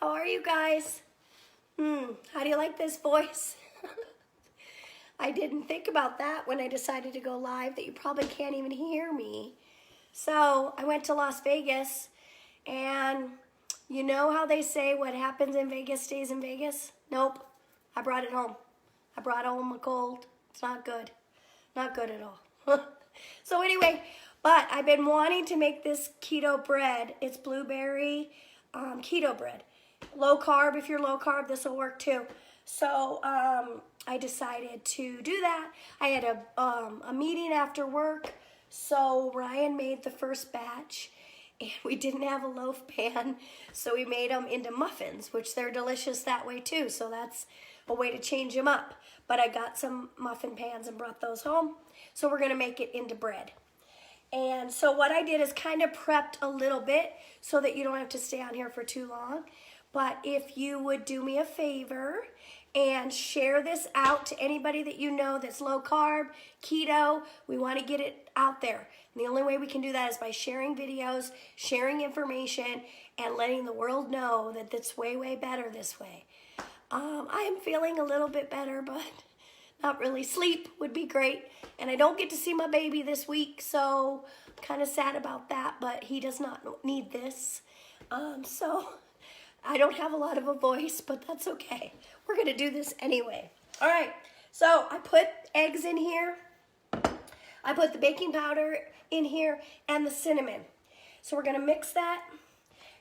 How are you guys? How do you like this voice? I didn't think about that when I decided to go live, that you probably can't even hear me. So I went to Las Vegas, and you know how they say what happens in Vegas stays in Vegas? Nope, I brought it home. I brought home a cold. It's not good. Not good at all. So anyway, but I've been wanting to make this keto bread. It's blueberry keto bread. Low carb, if you're low carb, this will work too. So I decided to do that. I had a meeting after work, so Ryan made the first batch, and we didn't have a loaf pan, so we made them into muffins, which they're delicious that way too, so that's a way to change them up. But I got some muffin pans and brought those home, so we're gonna make it into bread. And so what I did is kind of prepped a little bit so that you don't have to stay on here for too long. But if you would do me a favor and share this out to anybody that you know that's low carb, keto, we want to get it out there. And the only way we can do that is by sharing videos, sharing information, and letting the world know that it's way, way better this way. I am feeling a little bit better, but not really. Sleep would be great. And I don't get to see my baby this week, so I'm kind of sad about that, but he does not need this. So I don't have a lot of a voice, but that's okay. We're going to do this anyway. All right, so I put eggs in here. I put the baking powder in here and the cinnamon. So we're going to mix that.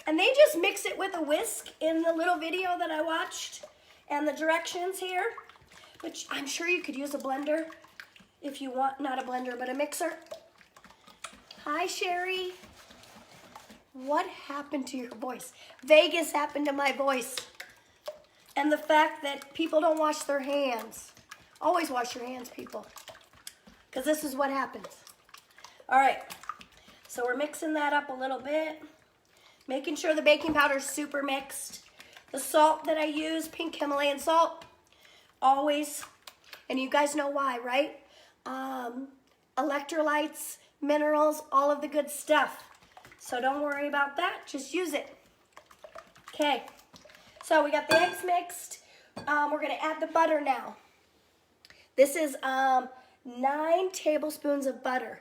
And they just mix it with a whisk in the little video that I watched and the directions here. Which I'm sure you could use a blender if you want, not a blender, but a mixer. Hi, Sherry. What happened to your voice? Vegas happened to my voice. And the fact that people don't wash their hands. Always wash your hands, people. Because this is what happens. All right. So we're mixing that up a little bit. Making sure the baking powder is super mixed. The salt that I use, pink Himalayan salt. Always, and you guys know why, right? Electrolytes, minerals, all of the good stuff. So don't worry about that, just use it. Okay, so we got the eggs mixed. We're gonna add the butter now. This is 9 tablespoons of butter.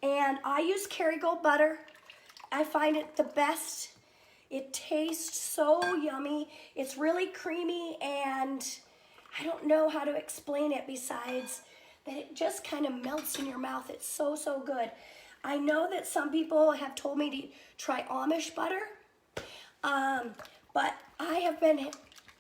And I use Kerrygold butter. I find it the best. It tastes so yummy. It's really creamy, and I don't know how to explain it besides that it just kind of melts in your mouth. It's so, so good. I know that some people have told me to try Amish butter, but I have been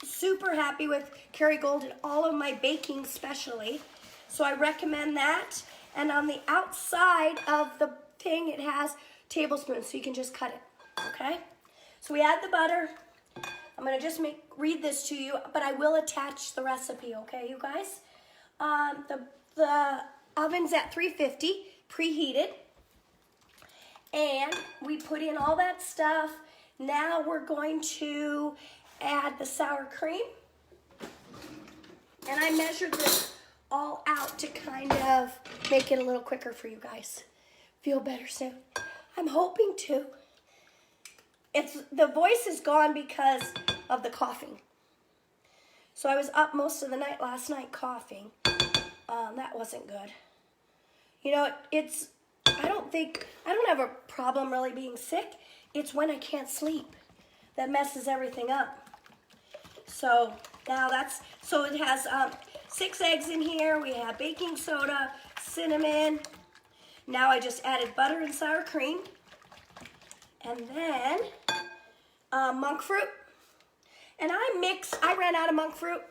super happy with Kerrygold in all of my baking especially. So I recommend that. And on the outside of the thing, it has tablespoons, so you can just cut it, okay? So we add the butter. I'm gonna just read this to you, but I will attach the recipe, okay, you guys? The oven's at 350, preheated. And we put in all that stuff. Now we're going to add the sour cream. And I measured this all out to kind of make it a little quicker for you guys. Feel better soon. I'm hoping to. The voice is gone because of the coughing. So I was up most of the night last night coughing. That wasn't good. You know, I don't have a problem really being sick. It's when I can't sleep that messes everything up. So now so it has 6 eggs in here. We have baking soda, cinnamon. Now I just added butter and sour cream. And then monk fruit. And I ran out of monk fruit,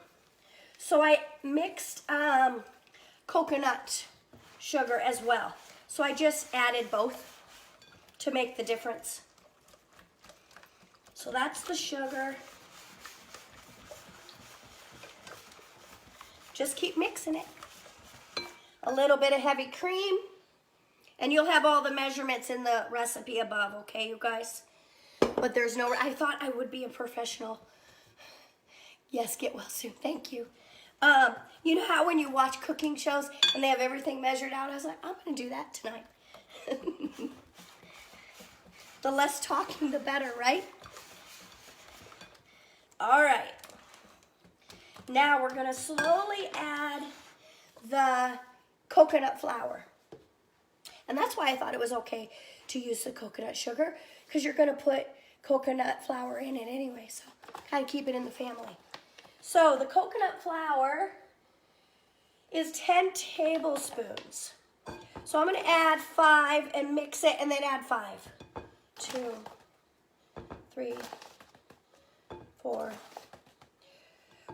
so I mixed coconut sugar as well. So I just added both to make the difference. So that's the sugar. Just keep mixing it. A little bit of heavy cream. And you'll have all the measurements in the recipe above, okay, you guys? But I thought I would be a professional. Yes, get well soon, thank you. You know how when you watch cooking shows and they have everything measured out? I was like, I'm gonna do that tonight. The less talking, the better, right? All right. Now we're going to slowly add the coconut flour. And that's why I thought it was okay to use the coconut sugar, because you're going to put coconut flour in it anyway, so kind of keep it in the family. So the coconut flour is 10 tablespoons. So I'm going to add 5 and mix it and then add 5. 2, 3, 4.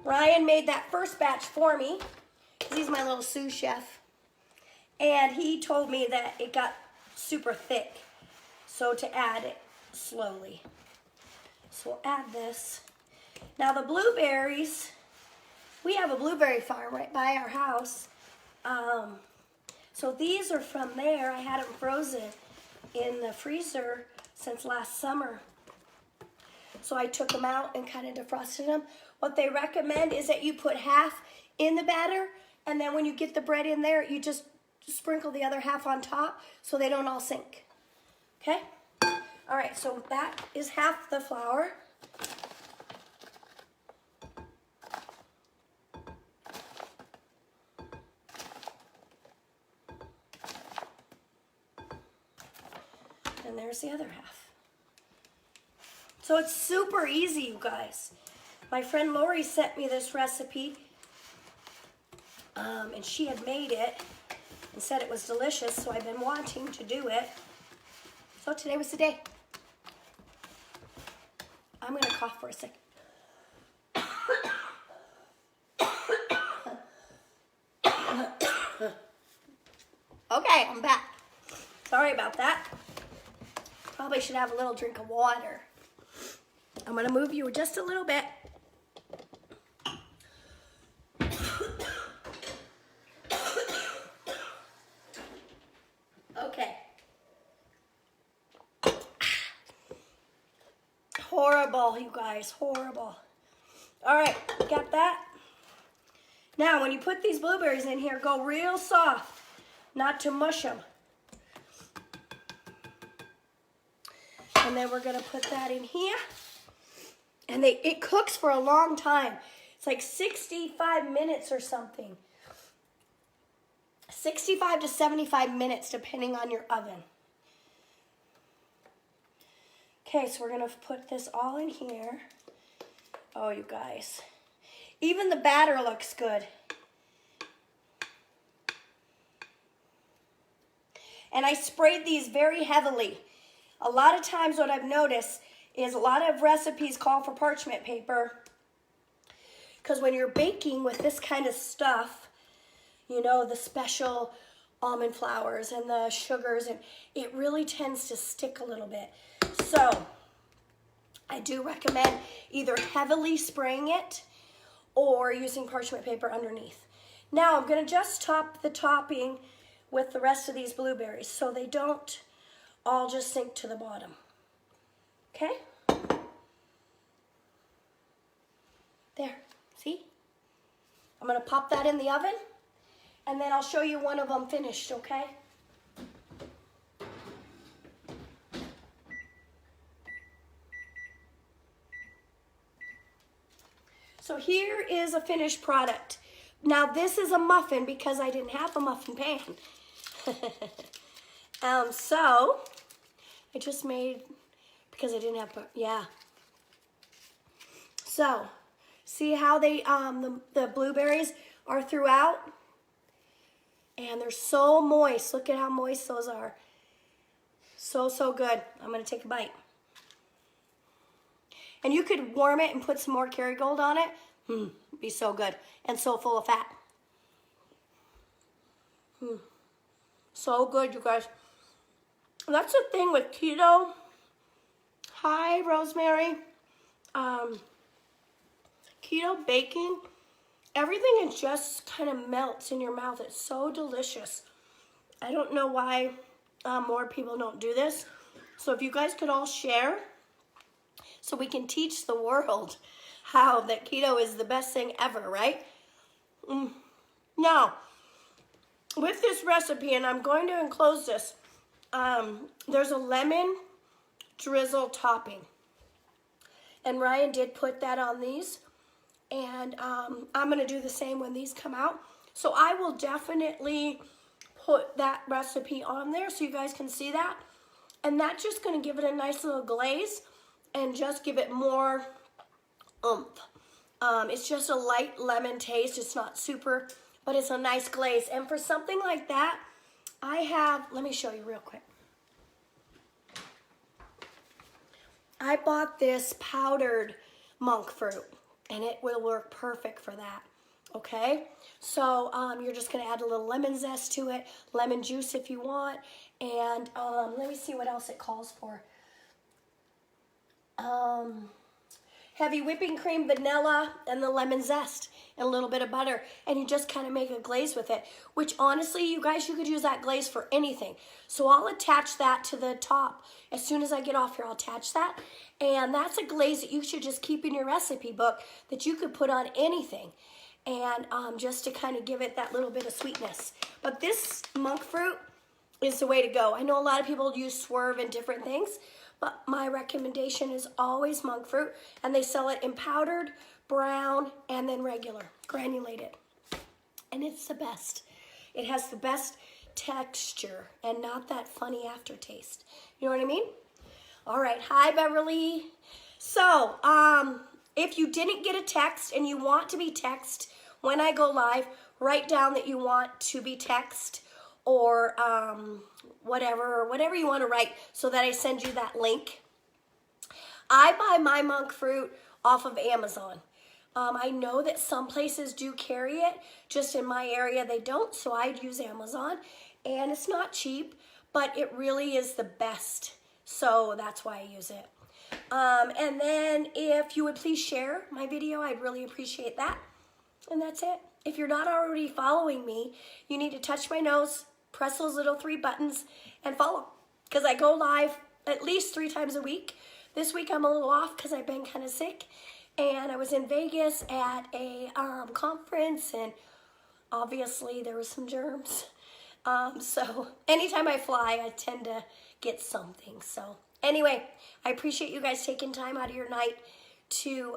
Ryan made that first batch for me because he's my little sous chef. And he told me that it got super thick, so to add it slowly. So we'll add this. Now the blueberries, we have a blueberry farm right by our house. So these are from there. I had them frozen in the freezer since last summer. So I took them out and kind of defrosted them. What they recommend is that you put half in the batter, and then when you get the bread in there, you just sprinkle the other half on top so they don't all sink. Okay? All right, so that is half the flour. And there's the other half. So it's super easy, you guys. My friend Lori sent me this recipe, and she had made it and said it was delicious, so I've been wanting to do it. So today was the day. I'm going to cough for a second. Okay, I'm back. Sorry about that. Probably should have a little drink of water. I'm going to move you just a little bit. Okay. Horrible, you guys, horrible. All right, got that? Now, when you put these blueberries in here, go real soft, not to mush them. And then we're going to put that in here. And it cooks for a long time. It's like 65 minutes or something. 65 to 75 minutes, depending on your oven. Okay, so we're going to put this all in here. Oh, you guys. Even the batter looks good. And I sprayed these very heavily. A lot of times what I've noticed is a lot of recipes call for parchment paper, because when you're baking with this kind of stuff, you know, the special almond flours and the sugars, and it really tends to stick a little bit. So I do recommend either heavily spraying it or using parchment paper underneath. Now I'm going to just top the topping with the rest of these blueberries so they don't all just sink to the bottom. Okay? There, see? I'm going to pop that in the oven, and then I'll show you one of them finished, okay? So here is a finished product. Now this is a muffin because I didn't have a muffin pan. So I just made, because I didn't have, yeah. So see how they, the blueberries are throughout? And they're so moist. Look at how moist those are. So, so good. I'm going to take a bite. And you could warm it and put some more Kerrygold on it. Be so good. And so full of fat. So good, you guys. That's the thing with keto. Hi, Rosemary. Keto baking, everything it just kind of melts in your mouth. It's so delicious. I don't know why more people don't do this. So if you guys could all share, so we can teach the world how that keto is the best thing ever, right? Now, with this recipe, and I'm going to enclose this, there's a lemon drizzle topping. And Ryan did put that on these. And I'm going to do the same when these come out. So I will definitely put that recipe on there so you guys can see that. And that's just going to give it a nice little glaze and just give it more oomph. It's just a light lemon taste. It's not super, but it's a nice glaze. And for something like that, I have, let me show you real quick. I bought this powdered monk fruit, and it will work perfect for that. Okay, so you're just going to add a little lemon zest to it, lemon juice if you want, and let me see what else it calls for. Heavy whipping cream, vanilla, and the lemon zest, and a little bit of butter, and you just kind of make a glaze with it, which honestly, you guys, you could use that glaze for anything. So I'll attach that to the top. As soon as I get off here, I'll attach that, and that's a glaze that you should just keep in your recipe book that you could put on anything. And just to kind of give it that little bit of sweetness. But this monk fruit is the way to go. I know a lot of people use swerve and different things, but my recommendation is always monk fruit, and they sell it in powdered, brown, and then regular, granulated. And it's the best. It has the best texture and not that funny aftertaste. You know what I mean? All right, hi Beverly. So, if you didn't get a text and you want to be texted when I go live, write down that you want to be texted or whatever you want to write so that I send you that link. I buy my monk fruit off of Amazon. I know that some places do carry it. Just in my area, they don't, so I'd use Amazon. And it's not cheap, but it really is the best. So that's why I use it. And then if you would please share my video, I'd really appreciate that. And that's it. If you're not already following me, you need to touch my nose, press those little 3 buttons, and follow. Because I go live at least 3 times a week. This week I'm a little off because I've been kind of sick. And I was in Vegas at a conference, and obviously there was some germs. So anytime I fly, I tend to get something. So anyway, I appreciate you guys taking time out of your night to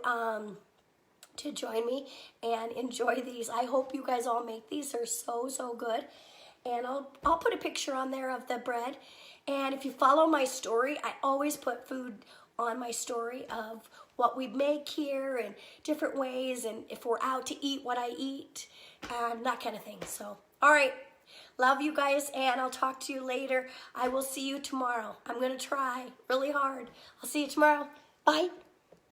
join me and enjoy these. I hope you guys all make these. They're so good. And I'll put a picture on there of the bread. And if you follow my story, I always put food on my story of what we make here and different ways, and if we're out to eat, what I eat, and that kind of thing. So, all right. Love you guys, and I'll talk to you later. I will see you tomorrow. I'm going to try really hard. I'll see you tomorrow. Bye.